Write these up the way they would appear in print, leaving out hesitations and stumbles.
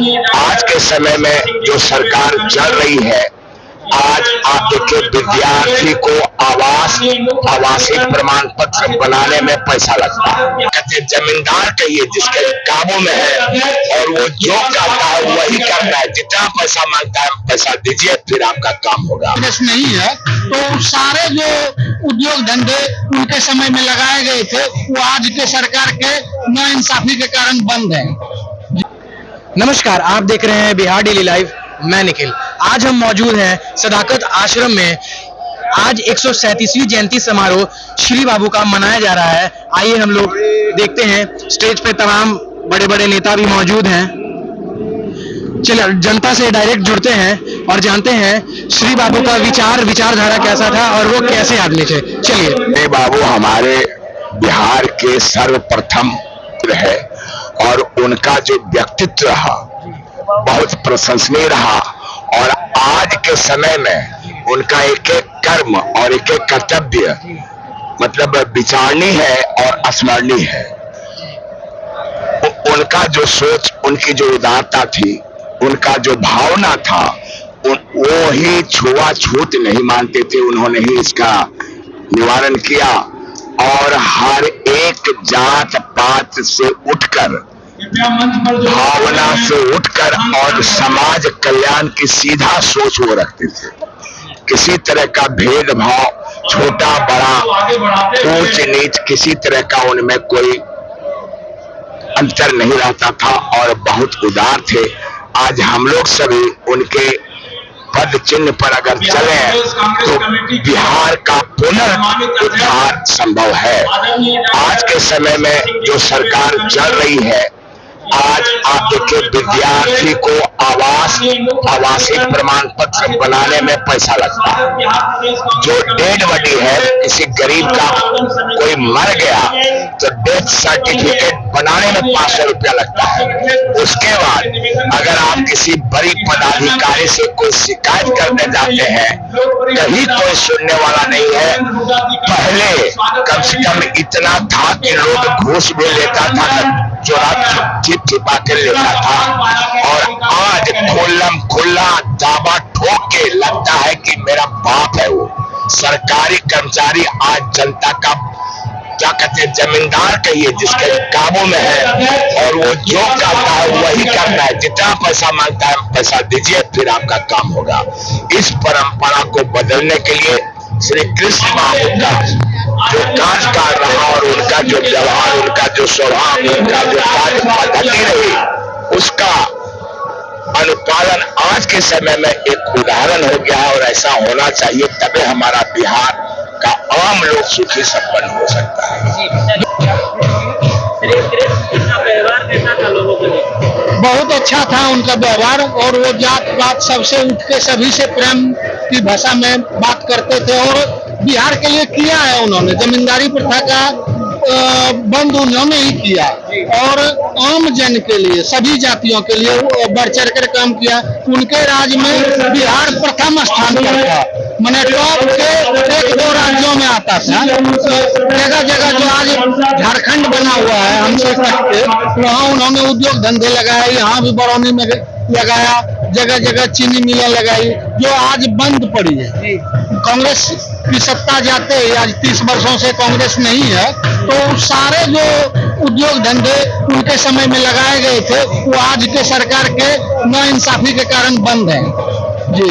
आज के समय में जो सरकार चल रही है, आज आप देखिए विद्यार्थी को आवासीय प्रमाण पत्र बनाने में पैसा लगता है। कहते जमींदार कहिए जिसके काबू में है और वो जो करता है वही करना है, जितना पैसा मांगता है पैसा दीजिए फिर आपका काम होगा। नहीं है तो सारे जो उद्योग धंधे उनके समय में लगाए गए थे वो आज के सरकार के नाइंसाफी के कारण बंद है। नमस्कार, आप देख रहे हैं बिहार डेली लाइव। मैं निखिल। आज हम मौजूद हैं सदाकत आश्रम में। आज 137वीं जयंती समारोह श्री बाबू का मनाया जा रहा है। आइए हम लोग देखते हैं, स्टेज पे तमाम बड़े बड़े नेता भी मौजूद हैं। चलिए जनता से डायरेक्ट जुड़ते हैं और जानते हैं श्री बाबू का विचारधारा कैसा था और वो कैसे आदमी थे। चलिए। श्री बाबू हमारे बिहार के सर्वप्रथम है और उनका जो व्यक्तित्व रहा बहुत प्रशंसनीय रहा और आज के समय में उनका एक एक कर्म और एक एक कर्तव्य मतलब विचारणीय है और स्मरणीय है। उनका जो सोच, उनकी जो उदारता थी, उनका जो भावना था, वो ही छुआछूत नहीं मानते थे। उन्होंने ही इसका निवारण किया और हर एक जात पात से उठकर, भावना से उठकर और समाज कल्याण की सीधा सोच वो रखते थे। किसी तरह का भेदभाव, छोटा बड़ा, ऊंच नीच, किसी तरह का उनमें कोई अंतर नहीं रहता था और बहुत उदार थे। आज हम लोग सभी उनके पद चिन्ह पर अगर चले तो बिहार का पुनरुद्धार संभव है। आज के समय में जो सरकार चल रही है, आज आप देखिए विद्यार्थी को आवासीय प्रमाण पत्र बनाने में पैसा लगता है। जो डेड बॉडी है, किसी गरीब का कोई मर गया तो डेथ सर्टिफिकेट बनाने में 500 रुपया लगता है। उसके बाद अगर आप किसी बड़ी पदाधिकारी से कोई शिकायत करने जाते हैं, कहीं कोई सुनने वाला नहीं है। पहले कम से कम इतना था कि लोग घूस भी लेता था, चोरा छिपा के लेता था और आज खुला दावा ठोक के लगता है कि मेरा बाप है वो। सरकारी कर्मचारी आज जनता का क्या कहते हैं जमींदार कहिए जिसके काबू में है और वो जो करता है वही करना है, जितना पैसा मांगता है पैसा दीजिए फिर आपका काम होगा। इस परंपरा को बदलने के लिए श्री कृष्ण बाबू का जो कार्यकाल रहा और उनका जो व्यवहार, उनका जो स्वभाव, उनका जो कार्य पद्धति रही, उसका अनुपालन आज के समय में एक उदाहरण हो गया है और ऐसा होना चाहिए, तभी हमारा बिहार का आम लोग सुखी संपन्न हो सकता है। बहुत अच्छा था उनका व्यवहार और वो जात पात सबसे उठ के सभी से प्रेम की भाषा में बात करते थे और बिहार के लिए किया है उन्होंने। जमींदारी प्रथा का बंद उन्होंने ही किया और आम जन के लिए, सभी जातियों के लिए बढ़ चढ़ कर काम किया। उनके राज में बिहार प्रथम स्थान पर था, मैंने टॉप के 1-2 राज्यों में आता था। जगह जगह जो आज झारखंड बना हुआ है हमसे कटके, वहाँ उन्होंने उद्योग धंधे लगाए, यहाँ भी बरौनी में लगाया, जगह जगह चीनी मिलें लगाई जो आज बंद पड़ी है। कांग्रेस की सत्ता जाते ही, आज 30 वर्षों से कांग्रेस नहीं है, तो सारे जो उद्योग धंधे उनके समय में लगाए गए थे वो आज के सरकार के नाइंसाफी के कारण बंद है। जी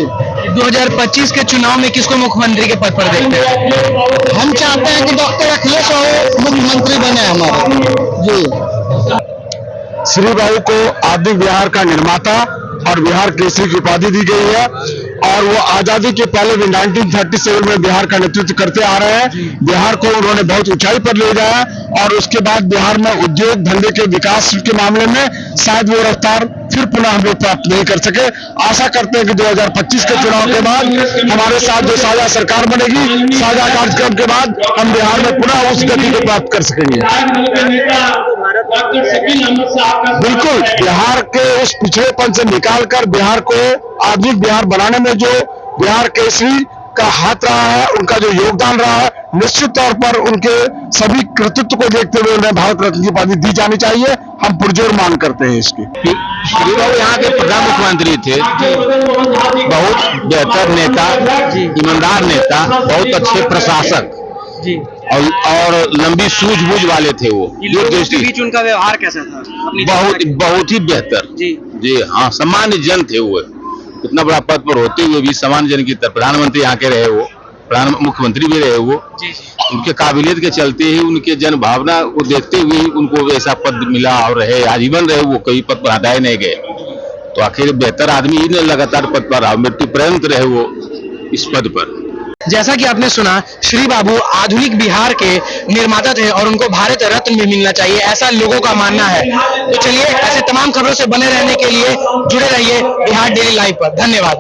2025 के चुनाव में किसको मुख्यमंत्री के पद पर देखते हैं? हम चाहते हैं कि डॉक्टर अखिलेश मुख्यमंत्री बने हमारे। जी श्री बाबू को आधुनिक बिहार का निर्माता और बिहार केसरी की उपाधि दी गई है और वो आजादी के पहले भी 1937 में बिहार का नेतृत्व करते आ रहे हैं। बिहार को उन्होंने बहुत ऊंचाई पर ले जाया और उसके बाद बिहार में उद्योग धंधे के विकास के मामले में शायद वो रफ्तार फिर पुनः हम लोग प्राप्त नहीं कर सके। आशा करते हैं कि 2025 के चुनाव के बाद हमारे साथ जो साझा सरकार बनेगी, साझा कार्यक्रम के बाद हम बिहार में पुनः उस गति को प्राप्त कर सकेंगे। बिल्कुल, बिहार के उस पिछड़ेपन से निकालकर बिहार को आधुनिक बिहार बनाने में जो बिहार केसरी का हाथ रहा है, उनका जो योगदान रहा है, निश्चित तौर पर उनके सभी कृतित्व को देखते हुए उन्हें भारत रत्न की उपाधि दी जानी चाहिए। हम पुरजोर मांग करते हैं इसकी। श्री बाबू यहाँ के प्रधान मुख्यमंत्री थे, बहुत बेहतर नेता, ईमानदार नेता, बहुत अच्छे प्रशासक जी। और लंबी सूझबूझ वाले थे वो। लोगों के बीच उनका व्यवहार कैसा था? अपनी बहुत ही बेहतर। जी जी हाँ, सामान्य जन थे वो। इतना बड़ा पद पर होते हुए भी सामान्य जन की तरह प्रधानमंत्री यहाँ के रहे वो, प्रधान मुख्यमंत्री भी रहे वो। जी उनके काबिलियत के चलते ही, उनके जन भावना को देखते हुए ही उनको ऐसा पद मिला और रहे, आजीवन रहे वो, कई पद पर हटाए नहीं गए। तो आखिर बेहतर आदमी ही ने लगातार पद पर रहा, मृत्यु पर्यंत रहे वो इस पद पर। जैसा कि आपने सुना, श्री बाबू आधुनिक बिहार के निर्माता थे और उनको भारत रत्न भी मिलना चाहिए, ऐसा लोगों का मानना है। तो चलिए, ऐसे तमाम खबरों से बने रहने के लिए जुड़े रहिए बिहार डेली लाइव पर। धन्यवाद।